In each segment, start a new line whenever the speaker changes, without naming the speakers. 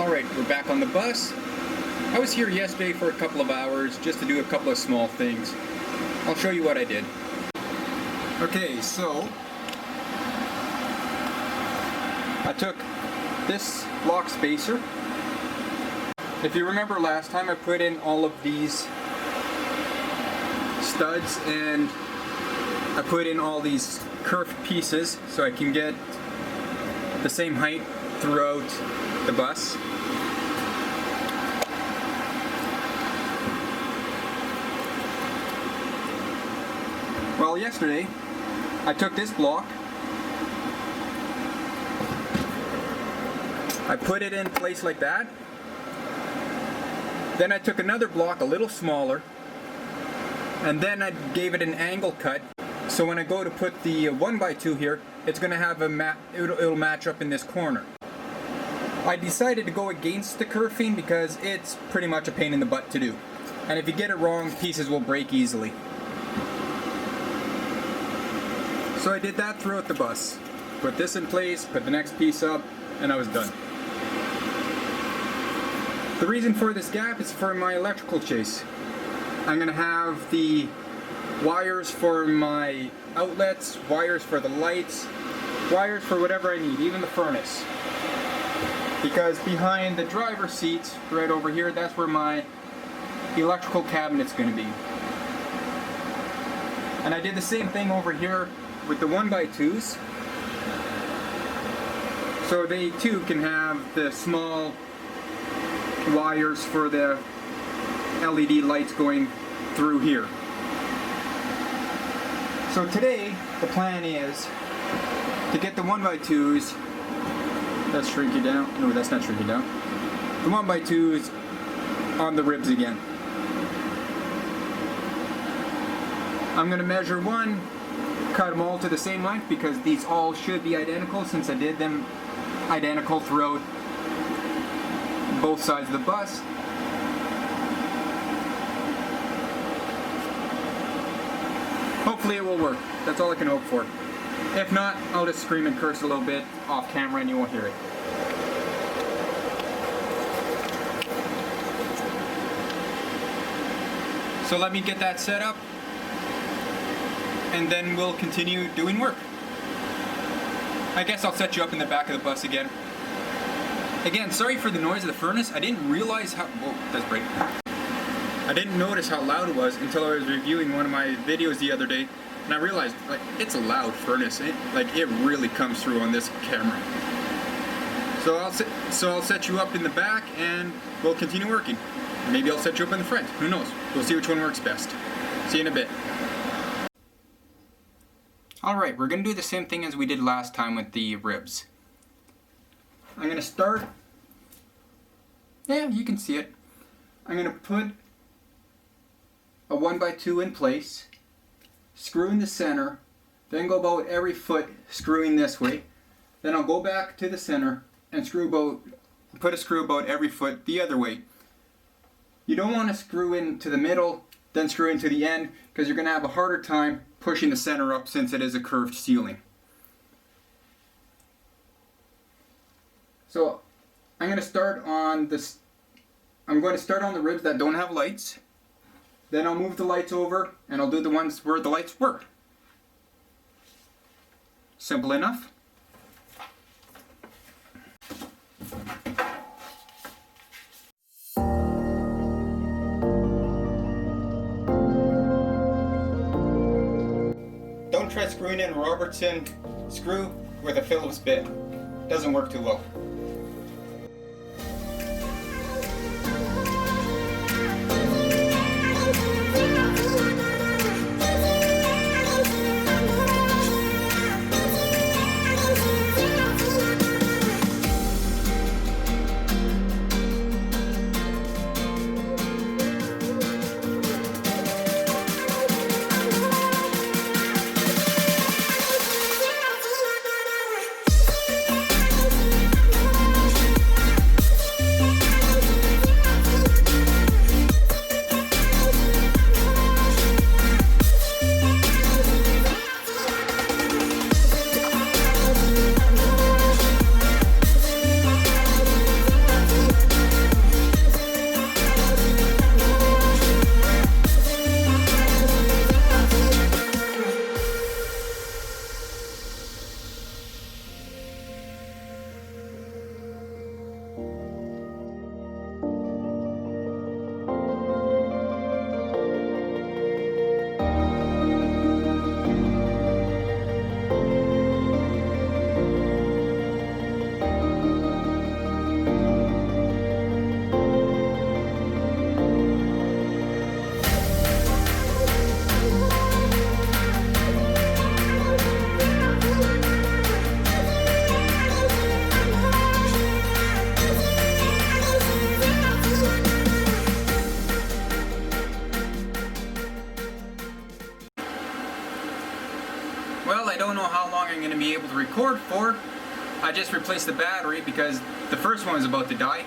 Alright, we're back on the bus. I was here yesterday for a couple of hours just to do a couple of small things. I'll show you what I did. Okay, so I took this block spacer. If you remember last time, I put in all of these studs and I put in all these curved pieces so I can get the same height throughout the bus. Well, yesterday I took this block, I put it in place like that, then I took another block a little smaller, and then I gave it an angle cut, so when I go to put the 1x2 here, it's going to have it'll match up in this corner. I decided to go against the kerfing because it's pretty much a pain in the butt to do, and if you get it wrong, pieces will break easily. So I did that throughout the bus. Put this in place, put the next piece up, and I was done. The reason for this gap is for my electrical chase. I'm going to have the wires for my outlets, wires for the lights, wires for whatever I need, even the furnace. Because behind the driver's seat, right over here, that's where my electrical cabinet's going to be. And I did the same thing over here with the 1x2s, so they too can have the small wires for the LED lights going through here. So today the plan is to get the 1x2s, let's shrink it down, no that's not shrinking down, the 1x2s on the ribs again. I'm going to measure one, cut them all to the same length because these all should be identical since I did them identical throughout both sides of the bus. Hopefully it will work. That's all I can hope for. If not, I'll just scream and curse a little bit off camera and you won't hear it. So let me get that set up, and then we'll continue doing work. I guess I'll set you up in the back of the bus again. Again, sorry for the noise of the furnace. I didn't realize how... Whoa, that's breaking. I didn't notice how loud it was until I was reviewing one of my videos the other day, and I realized, like, it's a loud furnace. It really comes through on this camera. So I'll set you up in the back, and we'll continue working. Maybe I'll set you up in the front. Who knows? We'll see which one works best. See you in a bit. Alright, we're going to do the same thing as we did last time with the ribs. I'm going to start, yeah, you can see it. I'm going to put a 1x2 in place, screw in the center, then go about every foot screwing this way. Then I'll go back to the center and put a screw about every foot the other way. You don't want to screw into the middle, then screw into the end, because you're going to have a harder time pushing the center up since it is a curved ceiling. So I'm going to start on this. I'm going to start on the ribs that don't have lights. Then I'll move the lights over and I'll do the ones where the lights were. Simple enough. Don't try screwing in a Robertson screw with a Phillips bit. Doesn't work too well. don't know how long I'm going to be able to record for. I just replaced the battery because the first one was about to die.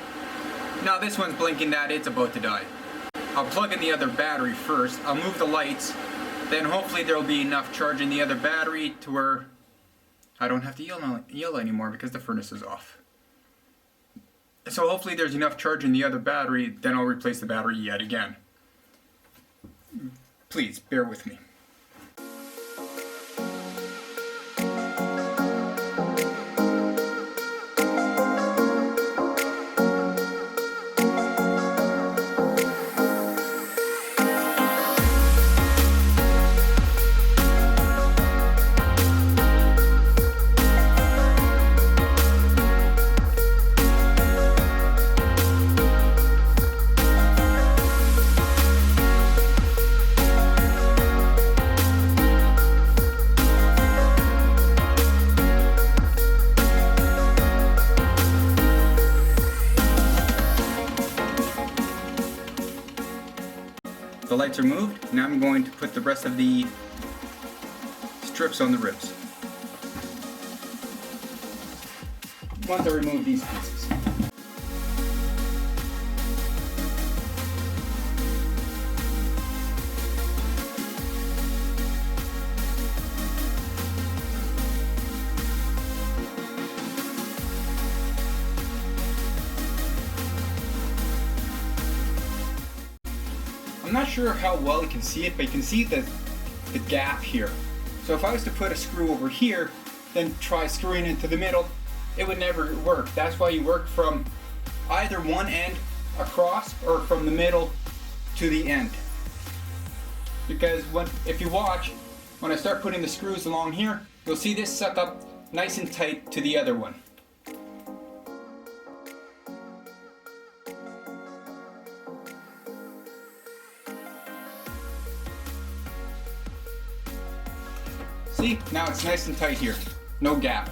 Now this one's blinking that it's about to die. I'll plug in the other battery first. I'll move the lights. Then hopefully there will be enough charge in the other battery to where I don't have to yell anymore because the furnace is off. So hopefully there's enough charge in the other battery, then I'll replace the battery yet again. Please, bear with me. The lights are moved. Now I'm going to put the rest of the strips on the ribs. Once I remove these pieces. I'm not sure how well you can see it, but you can see the gap here. So if I was to put a screw over here, then try screwing into the middle, it would never work. That's why you work from either one end across or from the middle to the end. Because if you watch, when I start putting the screws along here, you'll see this suck up nice and tight to the other one. See, now it's nice and tight here, no gap.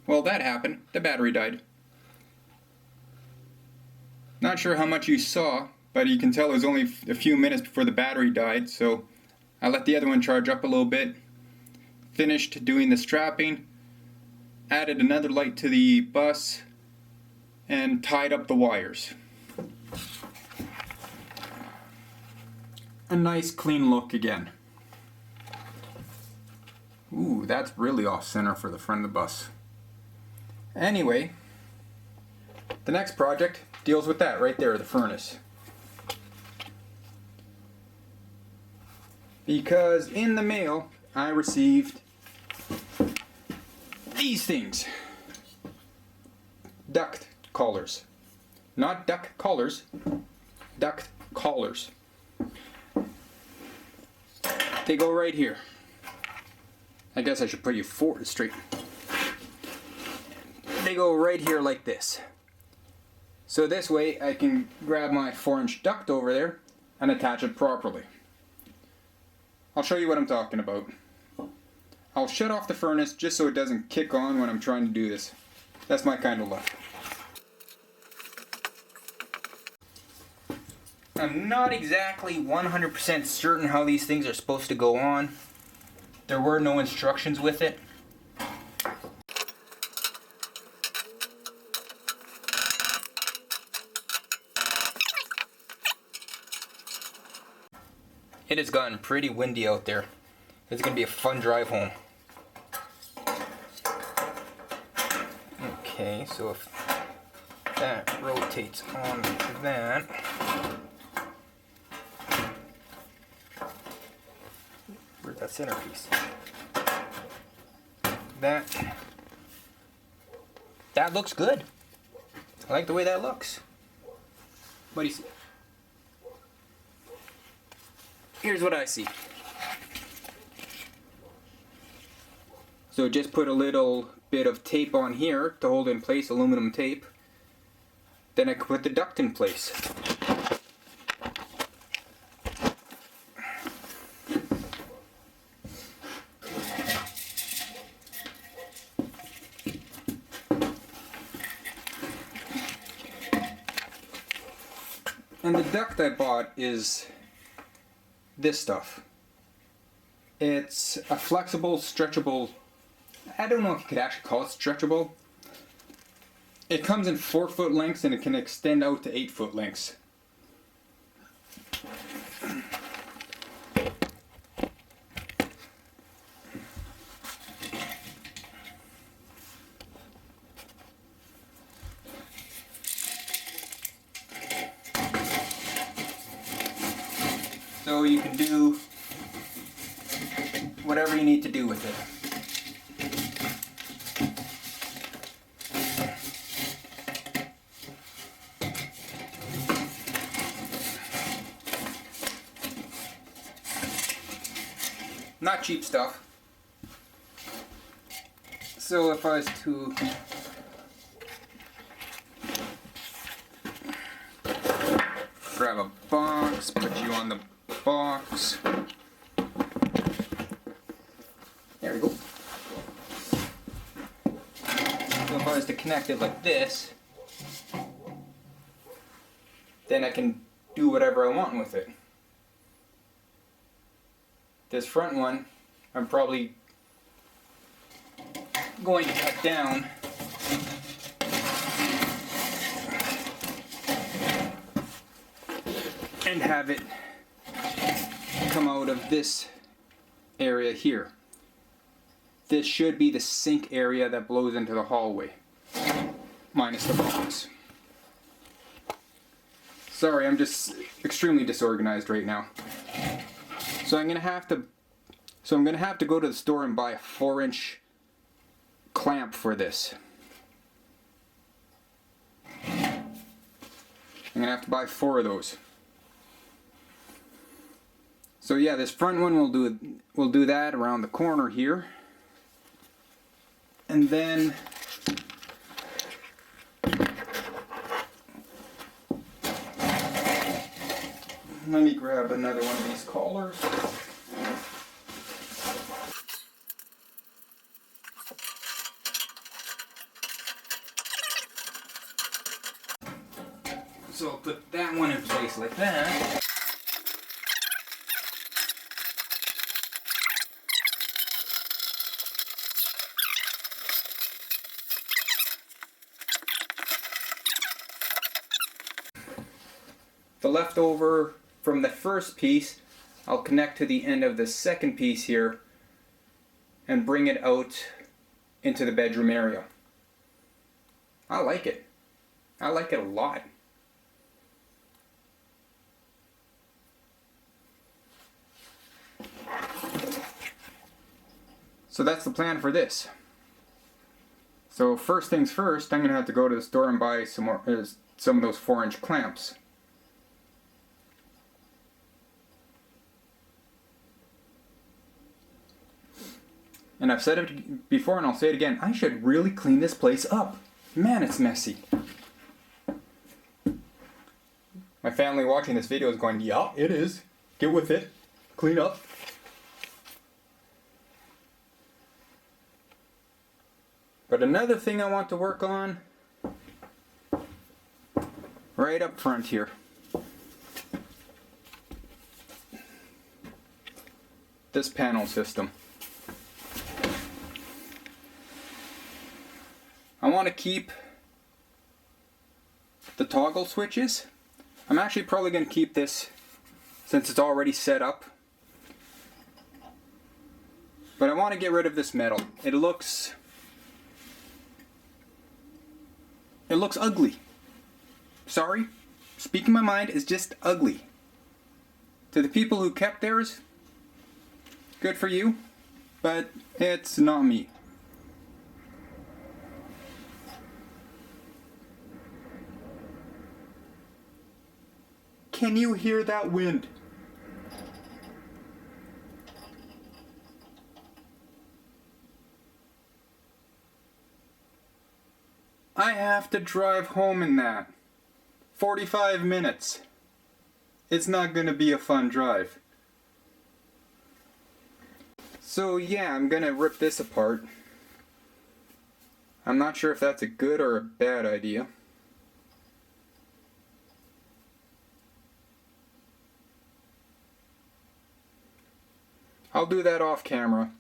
Well, that happened. The battery died. Not sure how much you saw, but you can tell it was only a few minutes before the battery died, so I let the other one charge up a little bit, finished doing the strapping, added another light to the bus, and tied up the wires. A nice clean look again. Ooh, that's really off center for the front of the bus. Anyway, the next project deals with that right there, the furnace. Because in the mail, I received these things. Duct collars. Not duck collars, duct collars. They go right here. I guess I should put you forward straight. They go right here like this. So this way I can grab my 4-inch duct over there and attach it properly. I'll show you what I'm talking about. I'll shut off the furnace just so it doesn't kick on when I'm trying to do this. That's my kind of luck. I'm not exactly 100% certain how these things are supposed to go on. There were no instructions with it. It has gotten pretty windy out there. It's going to be a fun drive home. Okay, so if that rotates on that, where's that centerpiece? That looks good. I like the way that looks. What do you see? Here's what I see. So just put a little bit of tape on here to hold in place, aluminum tape. Then I can put the duct in place. And the duct I bought is this stuff. It's a flexible, stretchable, I don't know if you could actually call it stretchable. It comes in 4-foot lengths and it can extend out to 8-foot lengths. So you can do whatever you need to do with it. Not cheap stuff. So if I was to grab a box, put you on the box. There we go. So if I was to connect it like this, then I can do whatever I want with it. This front one, I'm probably going to cut down and have it come out of this area here. This should be the sink area that blows into the hallway, minus the box. Sorry, I'm just extremely disorganized right now. So I'm gonna have to go to the store and buy a 4-inch clamp for this. I'm gonna have to buy 4 of those. So yeah, this front one will do that around the corner here. And then let me grab another one of these collars. So I'll put that one in place like that. The leftover from the first piece, I'll connect to the end of the second piece here and bring it out into the bedroom area. I like it. I like it a lot. So that's the plan for this. So first things first, I'm going to have to go to the store and buy some of those 4-inch clamps. And I've said it before and I'll say it again, I should really clean this place up. Man, it's messy. My family watching this video is going, yeah, it is. Get with it. Clean up. But another thing I want to work on right up front here. This panel system. I want to keep the toggle switches. I'm actually probably going to keep this since it's already set up. But I want to get rid of this metal. It looks ugly. Sorry, speaking my mind, it's just ugly. To the people who kept theirs, good for you, but it's not me. Can you hear that wind? I have to drive home in that. 45 minutes. It's not gonna be a fun drive. So yeah, I'm gonna rip this apart. I'm not sure if that's a good or a bad idea. I'll do that off camera.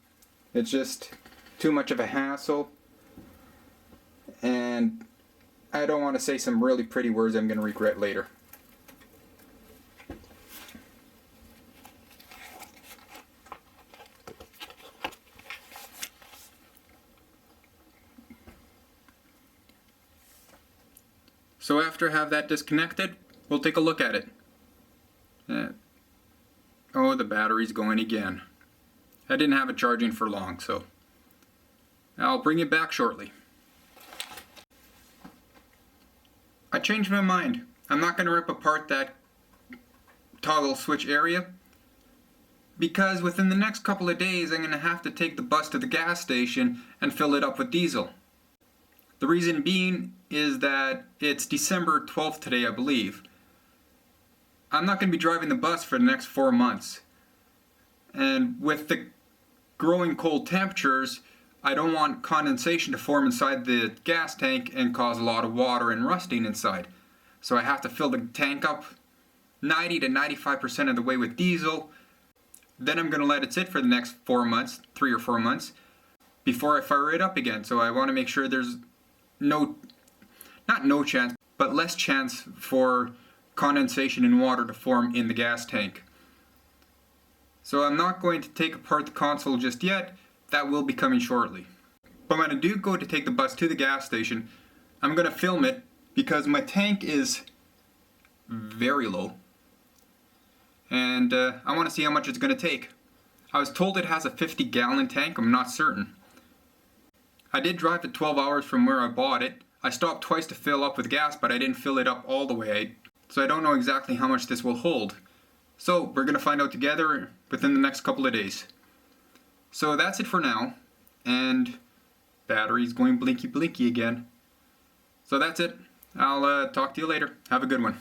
It's just too much of a hassle. And I don't want to say some really pretty words I'm going to regret later. So after I have that disconnected, we'll take a look at it. Oh, the battery's going again. I didn't have it charging for long, so I'll bring it back shortly. I changed my mind. I'm not going to rip apart that toggle switch area because within the next couple of days I'm going to have to take the bus to the gas station and fill it up with diesel. The reason being is that it's December 12th today, I believe. I'm not going to be driving the bus for the next 4 months. And with the growing cold temperatures, I don't want condensation to form inside the gas tank and cause a lot of water and rusting inside. So I have to fill the tank up 90 to 95% of the way with diesel. Then I'm going to let it sit for the next 4 months, 3 or 4 months, before I fire it up again. So I want to make sure there's not no chance, but less chance for condensation and water to form in the gas tank. So I'm not going to take apart the console just yet. That will be coming shortly. But when I do go to take the bus to the gas station, I'm going to film it because my tank is very low. And I want to see how much it's going to take. I was told it has a 50-gallon tank. I'm not certain. I did drive it 12 hours from where I bought it. I stopped twice to fill up with gas, but I didn't fill it up all the way. So I don't know exactly how much this will hold. So we're going to find out together within the next couple of days. So that's it for now, and battery's going blinky blinky again. So that's it. I'll talk to you later. Have a good one.